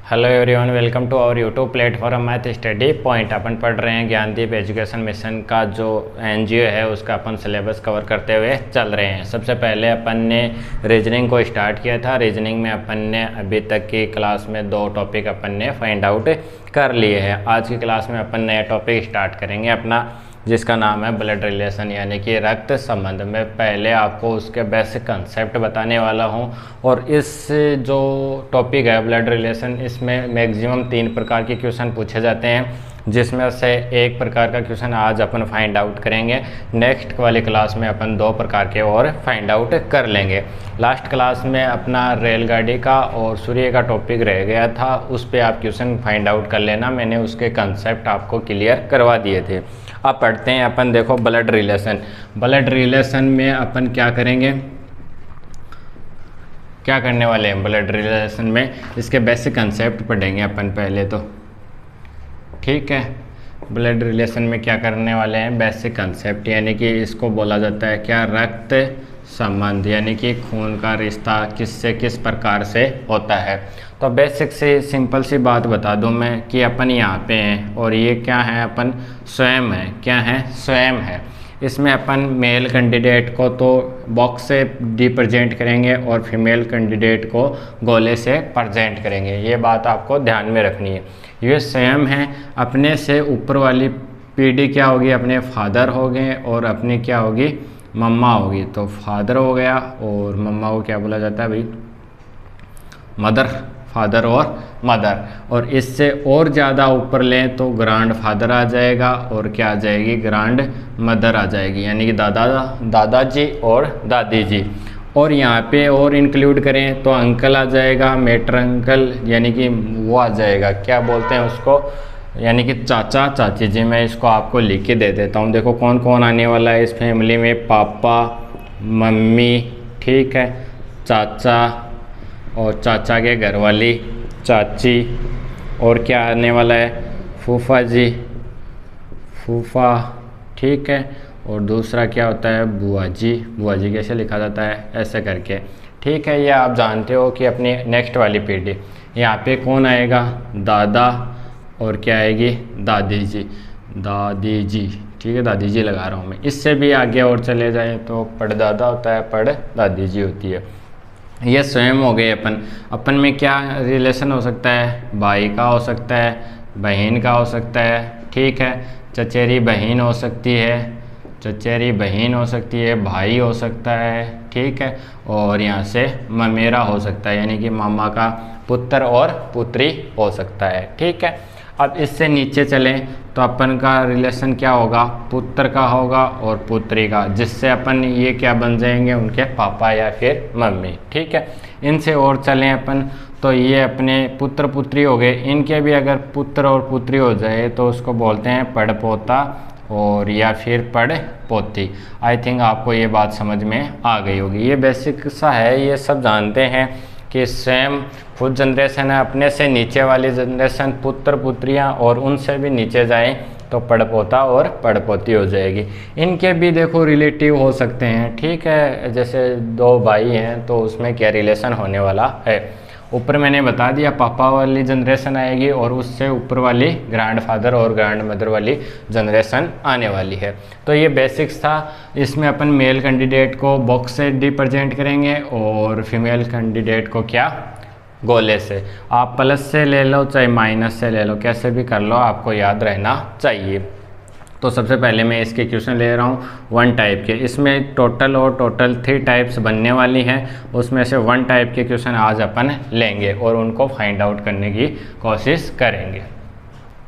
Hello everyone, welcome to our YouTube platform math study point. अपन पढ़ रहे हैं ज्ञानदीप एजुकेशन मिशन का जो एनजीओ है उसका अपन सिलेबस कवर करते हुए चल रहे हैं। सबसे पहले अपन ने रीजनिंग को स्टार्ट किया था। रीजनिंग में अपन ने अभी तक की क्लास में 2 टॉपिक अपन ने फाइंड आउट कर लिए हैं। आज की क्लास में अपन नया टॉपिक स्टार्ट करेंगे अपना, जिसका नाम है ब्लड रिलेशन यानी कि रक्त संबंध। मैं पहले आपको उसके बेसिक कंसेप्ट बताने वाला हूं। और इस जो टॉपिक है ब्लड रिलेशन, इसमें मैक्सिमम 3 प्रकार के क्वेश्चन पूछे जाते हैं, जिसमें से एक प्रकार का क्वेश्चन आज अपन फाइंड आउट करेंगे। नेक्स्ट वाली क्लास में अपन 2 प्रकार के और फाइंड आउट कर लेंगे। लास्ट क्लास में अपना रेलगाड़ी का और सूर्य का टॉपिक रह गया था, उस पर आप क्वेश्चन फाइंड आउट कर लेना। मैंने उसके कंसेप्ट आपको क्लियर करवा दिए थे। अब पढ़ते हैं अपन। देखो ब्लड रिलेशन। ब्लड रिलेशन में अपन क्या करेंगे, क्या करने वाले हैं ब्लड रिलेशन में, इसके बेसिक कंसेप्ट पढ़ेंगे अपन पहले तो, ठीक है। ब्लड रिलेशन में क्या करने वाले हैं, बेसिक कंसेप्ट, यानी कि इसको बोला जाता है क्या, रक्त संबंध, यानी कि खून का रिश्ता किससे किस प्रकार से होता है। तो बेसिक से सिंपल सी बात बता दूं मैं कि अपन यहाँ पे हैं और ये क्या है, अपन स्वयं है। क्या है, स्वयं है। इसमें अपन मेल कैंडिडेट को तो बॉक्स से रिप्रेजेंट करेंगे और फीमेल कैंडिडेट को गोले से प्रेजेंट करेंगे। ये बात आपको ध्यान में रखनी है। ये स्वयं है। अपने से ऊपर वाली पीढ़ी क्या होगी, अपने फादर हो गए और अपनी क्या होगी, मम्मा होगी। तो फादर हो गया और मम्मा को क्या बोला जाता है भाई, मदर। फादर और मदर। और इससे और ज़्यादा ऊपर लें तो ग्रैंड फादर आ जाएगा और क्या आ जाएगी, ग्रैंड मदर आ जाएगी, यानी कि दादाजी और दादी जी। और यहाँ पे और इंक्लूड करें तो अंकल आ जाएगा, मेटर अंकल, यानी कि वो आ जाएगा, क्या बोलते हैं उसको, यानी कि चाचा चाची जी। मैं इसको आपको लिख के दे देता हूँ। देखो कौन कौन आने वाला है इस फैमिली में, पापा, मम्मी, ठीक है, चाचा और चाचा के घर वाली चाची, और क्या आने वाला है, फूफा जी, फूफा, ठीक है। और दूसरा क्या होता है, बुआ जी। बुआ जी कैसे लिखा जाता है, ऐसे करके, ठीक है। ये आप जानते हो कि अपनी नेक्स्ट वाली पीढ़ी, यहाँ पे कौन आएगा, दादा, और क्या आएगी, दादी जी, दादी जी, ठीक है, दादी जी लगा रहा हूँ मैं। इससे भी आगे और चले जाए तो पड़दादा होता है, पड़ दादी जी होती है। ये स्वयं हो गए अपन। अपन में क्या रिलेशन हो सकता है, भाई का हो सकता है, बहन का हो सकता है, ठीक है, चचेरी बहन हो सकती है, चचेरी बहन हो सकती है, भाई हो सकता है, ठीक है। और यहाँ से ममेरा हो सकता है, यानी कि मामा का पुत्र और पुत्री हो सकता है, ठीक है। अब इससे नीचे चलें तो अपन का रिलेशन क्या होगा, पुत्र का होगा और पुत्री का, जिससे अपन ये क्या बन जाएंगे, उनके पापा या फिर मम्मी, ठीक है। इनसे और चलें अपन तो ये अपने पुत्र पुत्री हो गए। इनके भी अगर पुत्र और पुत्री हो जाए तो उसको बोलते हैं पड़पोता और या फिर पड़ पोती। आई थिंक आपको ये बात समझ में आ गई होगी। ये बेसिक सा है, ये सब जानते हैं कि सेम खुद जनरेशन है, अपने से नीचे वाली जनरेशन पुत्र पुत्रियां, और उनसे भी नीचे जाएं तो पड़पोता और पड़पोती हो जाएगी। इनके भी देखो रिलेटिव हो सकते हैं, ठीक है। जैसे 2 भाई हैं तो उसमें क्या रिलेशन होने वाला है। ऊपर मैंने बता दिया पापा वाली जनरेशन आएगी और उससे ऊपर वाली ग्रैंड फादर और ग्रैंड मदर वाली जनरेशन आने वाली है। तो ये बेसिक्स था। इसमें अपन मेल कैंडिडेट को बॉक्स से रिप्रेजेंट करेंगे और फीमेल कैंडिडेट को क्या, गोले से। आप प्लस से ले लो चाहे माइनस से ले लो, कैसे भी कर लो, आपको याद रहना चाहिए। तो सबसे पहले मैं इसके क्वेश्चन ले रहा हूँ 1 टाइप के। इसमें टोटल 3 टाइप्स बनने वाली हैं, उसमें से 1 टाइप के क्वेश्चन आज अपन लेंगे और उनको फाइंड आउट करने की कोशिश करेंगे।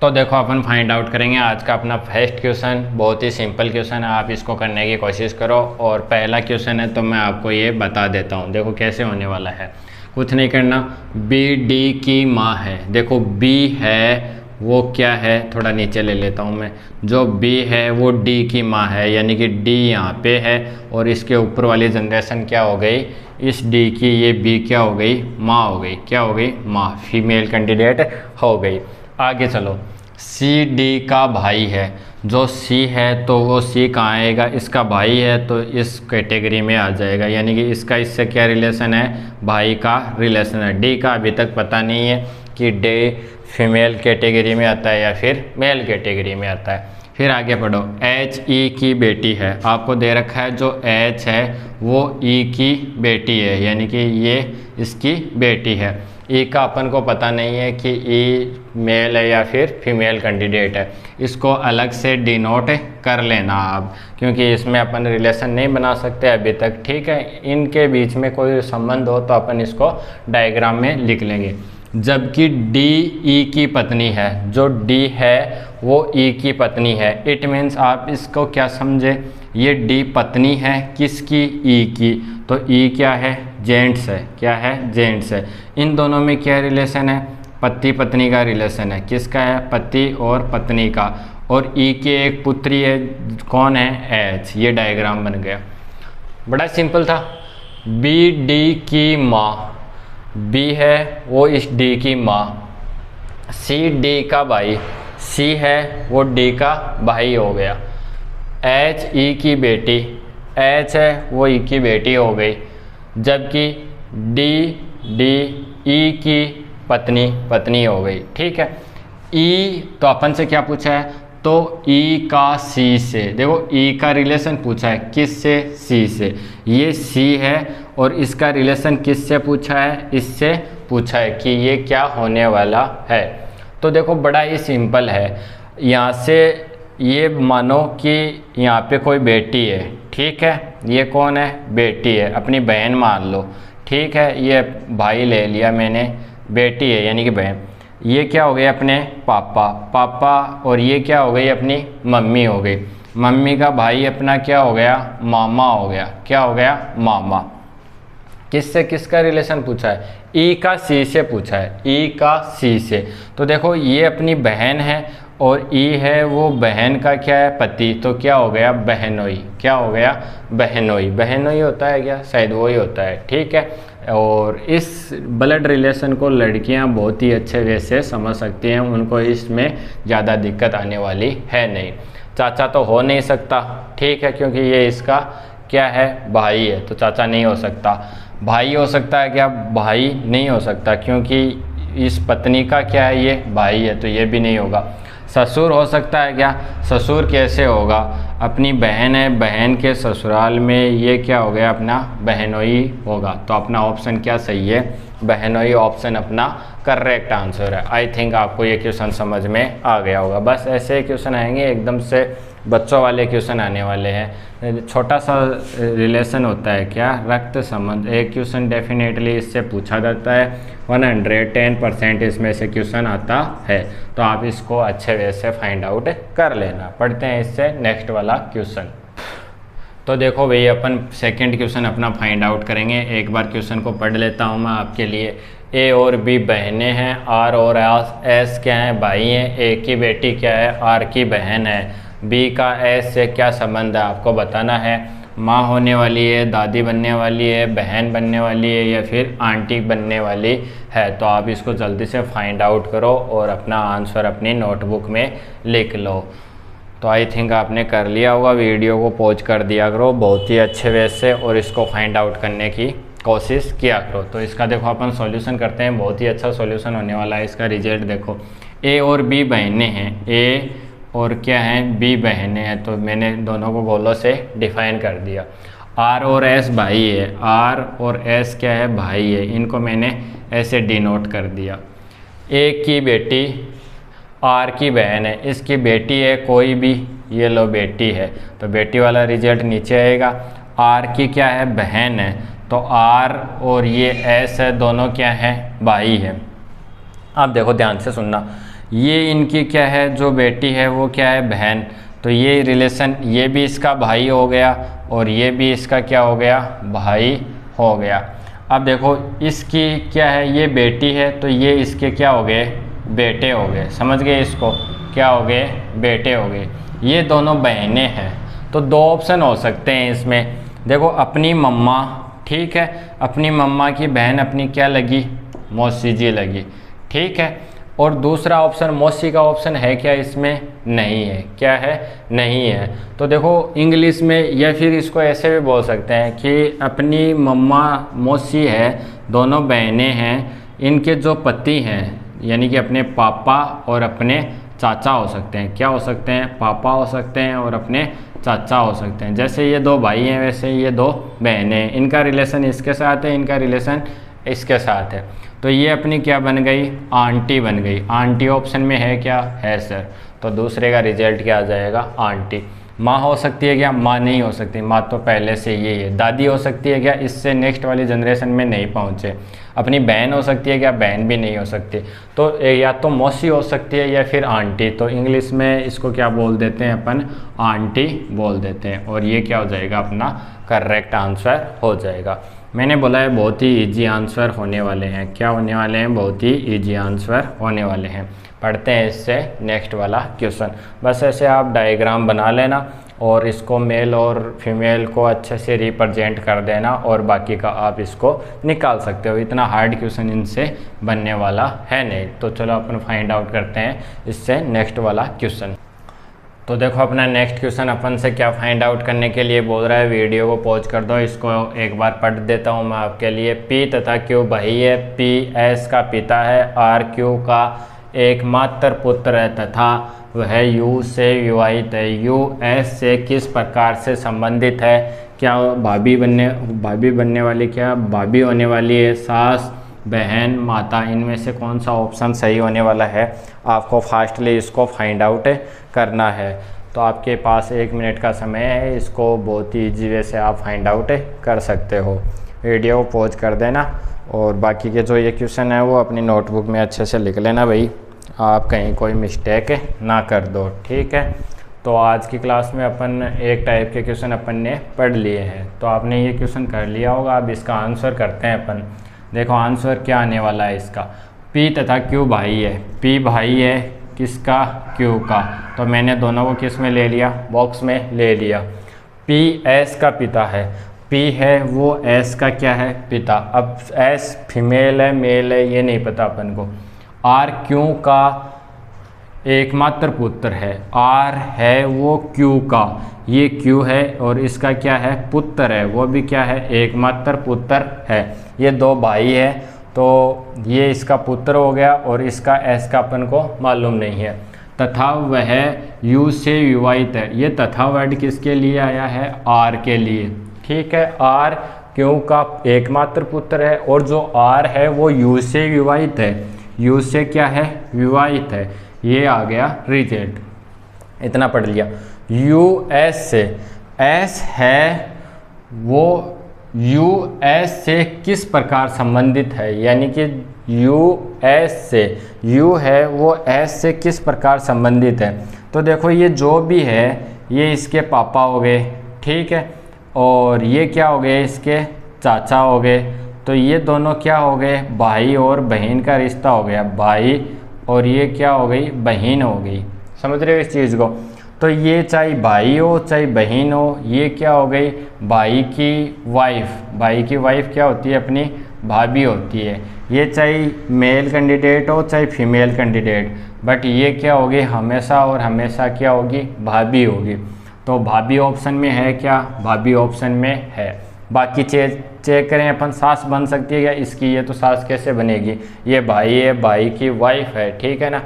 तो देखो अपन फाइंड आउट करेंगे आज का अपना फर्स्ट क्वेश्चन। बहुत ही सिंपल क्वेश्चन है, आप इसको करने की कोशिश करो। और पहला क्वेश्चन है तो मैं आपको ये बता देता हूँ। देखो कैसे होने वाला है, कुछ नहीं करना। बी डी की माँ है। देखो बी है वो क्या है, थोड़ा नीचे ले लेता हूँ मैं। जो बी है वो डी की माँ है, यानी कि डी यहाँ पे है और इसके ऊपर वाली जनरेशन क्या हो गई, इस डी की ये बी क्या हो गई, माँ हो गई। क्या हो गई, माँ, फीमेल कैंडिडेट हो गई। आगे चलो, सी डी का भाई है। जो सी है तो वो सी कहाँ आएगा, इसका भाई है तो इस कैटेगरी में आ जाएगा, यानी कि इसका इससे क्या रिलेशन है, भाई का रिलेशन है। डी का अभी तक पता नहीं है कि डे फीमेल कैटेगरी में आता है या फिर मेल कैटेगरी में आता है। फिर आगे पढ़ो, एच ई की बेटी है। आपको दे रखा है जो एच है वो ई की बेटी है, यानी कि ये इसकी बेटी है। ई का अपन को पता नहीं है कि ई मेल है या फिर फीमेल कैंडिडेट है, इसको अलग से डिनोट कर लेना आप, क्योंकि इसमें अपन रिलेशन नहीं बना सकते अभी तक। ठीक है, इनके बीच में कोई संबंध हो तो अपन इसको डायग्राम में लिख लेंगे। जबकि डी ई की पत्नी है, जो डी है वो ई की पत्नी है। इट मीन्स आप इसको क्या समझे, ये डी पत्नी है किसकी, ई की। तो ई क्या है, जेंट्स है। क्या है, जेंट्स है। इन दोनों में क्या रिलेशन है, पति पत्नी का रिलेशन है। किसका है, पति और पत्नी का। और ई की एक पुत्री है, कौन है, एच। ये डायग्राम बन गया, बड़ा सिंपल था। बी डी की माँ, बी है वो इस डी की माँ। सी डी का भाई, सी है वो डी का भाई हो गया। एच ई की बेटी, एच है वो ई की बेटी हो गई। जबकि डी डी ई की पत्नी, पत्नी हो गई। ठीक है, ई तो अपन से क्या पूछा है, तो ई का सी से, देखो ई का रिलेशन पूछा है, किस से, सी से। ये सी है और इसका रिलेशन किस से पूछा है, इससे पूछा है कि ये क्या होने वाला है। तो देखो बड़ा ही सिंपल है। यहाँ से ये मानो कि यहाँ पे कोई बेटी है, ठीक है, ये कौन है, बेटी है, अपनी बहन मान लो। ठीक है, ये भाई ले लिया मैंने, बेटी है यानी कि बहन। ये क्या हो गया, अपने पापा, पापा। और ये क्या हो गई, अपनी मम्मी हो गई। मम्मी का भाई अपना क्या हो गया, मामा हो गया। क्या हो गया, मामा। किससे किसका रिलेशन पूछा है, ई का सी से पूछा है, ई का सी से। तो देखो ये अपनी बहन है और ई है वो बहन का क्या है, पति। तो क्या हो गया, बहनोई। क्या हो गया, बहनोई। बहनोई होता है क्या, शायद वही होता है। ठीक है, और इस ब्लड रिलेशन को लड़कियां बहुत ही अच्छे वे से समझ सकती हैं, उनको इसमें ज़्यादा दिक्कत आने वाली है नहीं। चाचा तो हो नहीं सकता, ठीक है, क्योंकि ये इसका क्या है, भाई है, तो चाचा नहीं हो सकता। भाई हो सकता है क्या, भाई नहीं हो सकता, क्योंकि इस पत्नी का क्या है, ये भाई है, तो ये भी नहीं होगा। ससुर हो सकता है क्या, ससुर कैसे होगा, अपनी बहन है, बहन के ससुराल में ये क्या हो गया, अपना बहनोई होगा। तो अपना ऑप्शन क्या सही है, बहनोई ऑप्शन अपना करेक्ट आंसर है। आई थिंक आपको ये क्वेश्चन समझ में आ गया होगा। बस ऐसे क्वेश्चन आएंगे, एकदम से बच्चों वाले क्वेश्चन आने वाले हैं। छोटा सा रिलेशन होता है क्या, रक्त संबंध। एक क्वेश्चन डेफिनेटली इससे पूछा जाता है, 110% इसमें से क्वेश्चन आता है। तो आप इसको अच्छे वे से फाइंड आउट कर लेना। पढ़ते हैं इससे नेक्स्ट वाला क्वेश्चन। तो देखो भाई, अपन सेकंड क्वेश्चन अपना फाइंड आउट करेंगे। एक बार क्वेश्चन को पढ़ लेता हूँ मैं आपके लिए। ए और बी बहनें हैं, आर और एस क्या है, भाई हैं। ए की बेटी क्या है, आर की बहन है। बी का एस से क्या संबंध है आपको बताना है। माँ होने वाली है, दादी बनने वाली है, बहन बनने वाली है या फिर आंटी बनने वाली है। तो आप इसको जल्दी से फाइंड आउट करो और अपना आंसर अपनी नोटबुक में लिख लो। तो आई थिंक आपने कर लिया होगा। वीडियो को पॉज कर दिया करो बहुत ही अच्छे वे से और इसको फाइंड आउट करने की कोशिश किया करो। तो इसका देखो अपन सॉल्यूशन करते हैं, बहुत ही अच्छा सॉल्यूशन होने वाला है। इसका रिजल्ट देखो, ए और बी बहनें हैं, ए और क्या हैं, बी बहनें हैं। तो मैंने दोनों को गोलों से डिफाइन कर दिया। आर और एस भाई है, आर और एस क्या है, भाई है। इनको मैंने ऐसे डिनोट कर दिया। ए की बेटी आर की बहन है, इसकी बेटी है कोई भी, ये लो बेटी है, तो बेटी वाला रिजल्ट नीचे आएगा। आर की क्या है, बहन है, तो आर और ये एस है, दोनों क्या है, भाई है। आप देखो ध्यान से सुनना, ये इनकी क्या है, जो बेटी है वो क्या है, बहन। तो ये रिलेशन, ये भी इसका भाई हो गया और ये भी इसका क्या हो गया, भाई हो गया। अब देखो इसकी क्या है, ये बेटी है, तो ये इसके क्या हो गए, बेटे हो गए। समझ गए इसको, क्या हो गए, बेटे हो गए। ये दोनों बहनें हैं। तो दो ऑप्शन हो सकते हैं इसमें। देखो अपनी मम्मा, ठीक है, अपनी मम्मा की बहन अपनी क्या लगी, मौसी जी लगी, ठीक है। और दूसरा ऑप्शन, मौसी का ऑप्शन है क्या इसमें, नहीं है। क्या है, नहीं है। तो देखो इंग्लिश में, या फिर इसको ऐसे भी बोल सकते हैं कि अपनी मम्मा मौसी है, दोनों बहनें हैं, इनके जो पति हैं, यानी कि अपने पापा और अपने चाचा हो सकते हैं। क्या हो सकते हैं? पापा हो सकते हैं और अपने चाचा हो सकते हैं। जैसे ये 2 भाई हैं, वैसे ये 2 बहनें हैं। इनका रिलेशन इसके साथ है, इनका रिलेशन इसके साथ है। तो ये अपनी क्या बन गई? आंटी बन गई। आंटी ऑप्शन में है क्या? है सर। तो दूसरे का रिजल्ट क्या आ जाएगा? आंटी। माँ हो सकती है क्या? माँ नहीं हो सकती, माँ तो पहले से ये है। दादी हो सकती है क्या? इससे नेक्स्ट वाली जनरेशन में नहीं पहुँचे। अपनी बहन हो सकती है क्या? बहन भी नहीं हो सकती। तो या तो मौसी हो सकती है या फिर आंटी। तो इंग्लिश में इसको क्या बोल देते हैं अपन? आंटी बोल देते हैं। और ये क्या हो जाएगा? अपना करेक्ट आंसर हो जाएगा। मैंने बोला है बहुत ही इजी आंसर होने वाले हैं। क्या होने वाले हैं? बहुत ही इजी आंसर होने वाले हैं। पढ़ते हैं इससे नेक्स्ट वाला क्वेश्चन। बस ऐसे आप डायग्राम बना लेना और इसको मेल और फीमेल को अच्छे से रिप्रेजेंट कर देना और बाकी का आप इसको निकाल सकते हो। इतना हार्ड क्वेश्चन इनसे बनने वाला है नहीं। तो चलो अपन फाइंड आउट करते हैं इससे नेक्स्ट वाला क्वेश्चन। तो देखो अपना नेक्स्ट क्वेश्चन अपन से क्या फाइंड आउट करने के लिए बोल रहा है। वीडियो को पॉज कर दो, इसको एक बार पढ़ देता हूँ मैं आपके लिए। पी तथा क्यू भाई है, पी एस का पिता है, आर क्यू का एकमात्र पुत्र है तथा वह यू से विवाहित है। यू एस से किस प्रकार से संबंधित है? क्या भाभी बनने वाली, क्या भाभी होने वाली है, सास, बहन, माता? इनमें से कौन सा ऑप्शन सही होने वाला है? आपको फास्टली इसको फाइंड आउट करना है। तो आपके पास 1 मिनट का समय है, इसको बहुत ही ईजी वे से आप फाइंड आउट कर सकते हो। वीडियो को पॉज कर देना और बाकी के जो ये क्वेश्चन है वो अपनी नोटबुक में अच्छे से लिख लेना भाई, आप कहीं कोई मिस्टेक ना कर दो, ठीक है। तो आज की क्लास में अपन एक टाइप के क्वेश्चन अपन ने पढ़ लिए हैं। तो आपने ये क्वेश्चन कर लिया होगा। अब इसका आंसर करते हैं अपन। देखो आंसर क्या आने वाला है इसका। पी तथा क्यू भाई है। पी भाई है किसका? क्यू का। तो मैंने दोनों को किस में ले लिया? बॉक्स में ले लिया। पी एस का पिता है। पी है वो एस का क्या है? पिता। अब एस फीमेल है मेल है ये नहीं पता अपन को। आर क्यू का एकमात्र पुत्र है। आर है वो क्यू का, ये क्यू है और इसका क्या है? पुत्र है। वो भी क्या है? एकमात्र पुत्र है। ये 2 भाई है तो ये इसका पुत्र हो गया और इसका एस का अपन को मालूम नहीं है। तथा वह यू से विवाहित है। ये तथा वर्ड किसके लिए आया है? आर के लिए, ठीक है। आर क्यू का एकमात्र पुत्र है और जो आर है वो यू से विवाहित है। यू से क्या है? विवाहित है। ये आ गया रिजल्ट। इतना पढ़ लिया। यू एस से, एस है वो यू एस से किस प्रकार संबंधित है? यानी कि यू एस से, यू है वो एस से किस प्रकार संबंधित है? तो देखो ये जो भी है ये इसके पापा हो गए, ठीक है। और ये क्या हो गए? इसके चाचा हो गए। तो ये दोनों क्या हो गए? भाई और बहन का रिश्ता हो गया। भाई और ये क्या हो गई? बहन हो गई। समझ रहे हो इस चीज़ को? तो ये चाहे भाई हो चाहे बहन हो, ये क्या हो गई? भाई की वाइफ। भाई की वाइफ क्या होती है? अपनी भाभी होती है। ये चाहे मेल कैंडिडेट हो चाहे फीमेल कैंडिडेट, बट ये क्या होगी? हमेशा और हमेशा क्या होगी? भाभी होगी। तो भाभी ऑप्शन में है क्या? भाभी ऑप्शन में है। बाकी चेक करें अपन। सास बन सकती है क्या इसकी? ये तो सास कैसे बनेगी? ये भाई है, भाई की वाइफ है, ठीक है ना।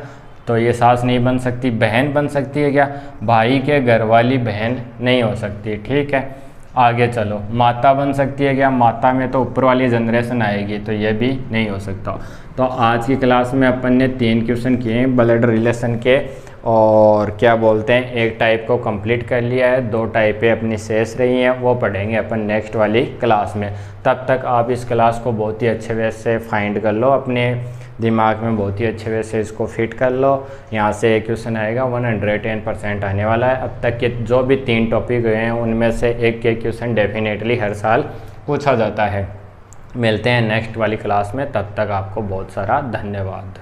तो ये सास नहीं बन सकती। बहन बन सकती है क्या? भाई के घर वाली बहन नहीं हो सकती, ठीक है। आगे चलो। माता बन सकती है क्या? माता में तो ऊपर वाली जनरेशन आएगी, तो ये भी नहीं हो सकता। तो आज की क्लास में अपन ने 3 क्वेश्चन किए ब्लड रिलेशन के और क्या बोलते हैं एक टाइप को कंप्लीट कर लिया है। 2 टाइपें अपनी शेष रही हैं, वो पढ़ेंगे अपन नेक्स्ट वाली क्लास में। तब तक आप इस क्लास को बहुत ही अच्छे वे से फाइंड कर लो, अपने दिमाग में बहुत ही अच्छे वे से इसको फिट कर लो। यहाँ से एक क्वेश्चन आएगा 110% आने वाला है। अब तक के जो भी 3 टॉपिक हुए हैं उनमें से एक क्वेश्चन डेफिनेटली हर साल पूछा जाता है। मिलते हैं नेक्स्ट वाली क्लास में, तब तक आपको बहुत सारा धन्यवाद।